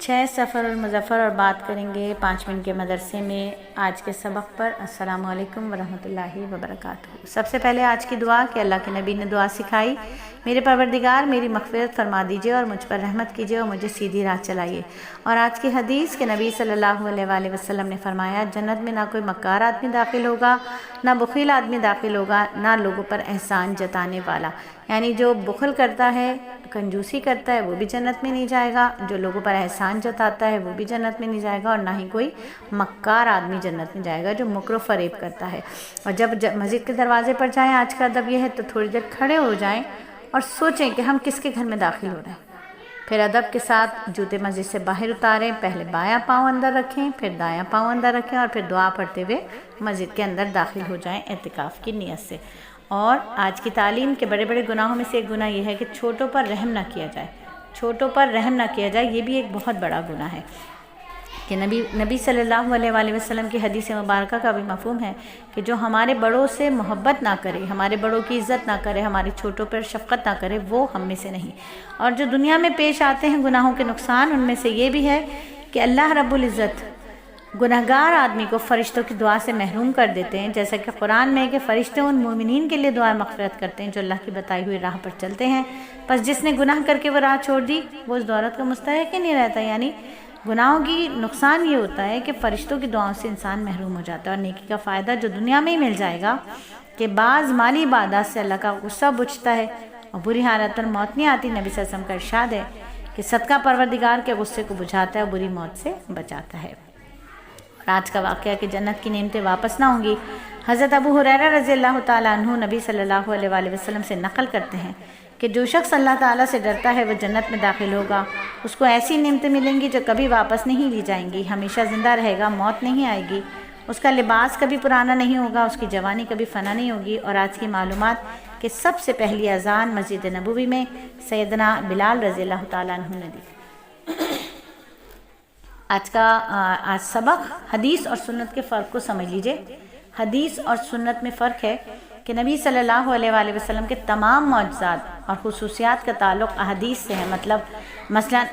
6 सफ़र मुज़फ़्फ़र और बात करेंगे 5 मिनट के मदरसे में आज के सबक पर। अस्सलामु अलैकुम वरहमतुल्लाहि वबरकातुहू। सबसे पहले आज की दुआ कि अल्लाह के नबी ने दुआ सिखाई, मेरे परवरदिगार मेरी मग़फ़िरत फरमा दीजिए और मुझ पर रहमत कीजिए और मुझे सीधी राह चलाइए। और आज की हदीस के नबी सल्लल्लाहु अलैहि वसल्लम ने फरमाया, जन्नत में ना कोई मक्कार आदमी दाखिल होगा, ना बुखील आदमी दाखिल होगा, ना लोगों पर एहसान जताने वाला। यानी जो बुखल करता है, कंजूसी करता है, वो भी जन्नत में नहीं जाएगा। जो लोगों पर एहसान जताता है वो भी जन्नत में नहीं जाएगा। और ना ही कोई मक्कार आदमी जन्नत में जाएगा जो मकर फ़रेब करता है। और जब मस्जिद के दरवाजे पर जाएं, आज का अदब यह है तो थोड़ी देर खड़े हो जाएं और सोचें कि हम किसके घर में दाखिल हो रहे हैं। फिर अदब के साथ जूते मस्जिद से बाहर उतारें, पहले बायां पाँव अंदर रखें, फिर दायां पाँव अंदर रखें और फिर दुआ पढ़ते हुए मस्जिद के अंदर दाखिल हो जाएं एतिकाफ़ की नीयत से। और आज की तालीम के बड़े बड़े गुनाहों में से एक गुनाह यह है कि छोटों पर रहम ना किया जाए। छोटों पर रहम ना किया जाए, ये भी एक बहुत बड़ा गुनाह है कि नबी सल्लल्लाहु अलैहि वसल्लम की हदीस मुबारक का भी मफ़हूम है कि जो हमारे बड़ों से मोहब्बत ना करे, हमारे बड़ों की इज़्ज़त ना करे, हमारे छोटों पर शफ़क़त ना करे, वो हम में से नहीं। और जो दुनिया में पेश आते हैं गुनाहों के नुकसान, उनमें से ये भी है कि अल्लाह रब्बुल इज़्ज़त गुनहगार आदमी को फ़रिश्तों की दुआ से महरूम कर देते हैं। जैसा कि कुरान में है कि फ़रिश्ते उन मोमिनीन के लिए दुआ मग़फ़िरत करते हैं जो अल्लाह की बताई हुई राह पर चलते हैं। बस जिसने गुनाह करके वो राह छोड़ दी वो उस दौलत का मुस्तहिक़ ही नहीं रहता। यानी गुनाहों की नुकसान ये होता है कि फ़रिश्तों की दुआओं से इंसान महरूम हो जाता है। और नेकी का फ़ायदा जो दुनिया में ही मिल जाएगा कि बाज़ माली इबादत से अल्लाह का गुस्सा बुझता है और बुरी हालत पर मौत नहीं आती। नबी सल्लल्लाहु अलैहि वसल्लम का इरशाद है कि सदका परवरदिगार के गुस्से को बुझाता है और बुरी मौत से बचाता है। आज का वाक़या कि जन्नत की नेमतें वापस ना होंगी। हज़रत अबू हुरैरा रज़ियल्लाहु ताला अन्हु नबी सल्लल्लाहु अलैहि वसल्लम से नक़ल करते हैं कि जो शख्स अल्लाह ताला से डरता है वह जन्नत में दाखिल होगा। उसको ऐसी नेमतें मिलेंगी जो कभी वापस नहीं ली जाएंगी, हमेशा ज़िंदा रहेगा, मौत नहीं आएगी, उसका लिबास कभी पुराना नहीं होगा, उसकी जवानी कभी फ़ना नहीं होगी। और आज की मालूमात कि सबसे पहली अज़ान मस्जिद नबवी में सैयदना बिलाल रज़ियल्लाहु ताला अन्हु ने दी। आज सबक हदीस और सुन्नत के फ़र्क को समझ लीजिए। हदीस और सुन्नत में फ़र्क है कि नबी सल्लल्लाहु अलैहि वसल्लम के तमाम मौजज़ात और खुसूसियात का ताल्लुक़ अहदीस से है। मतलब मसलन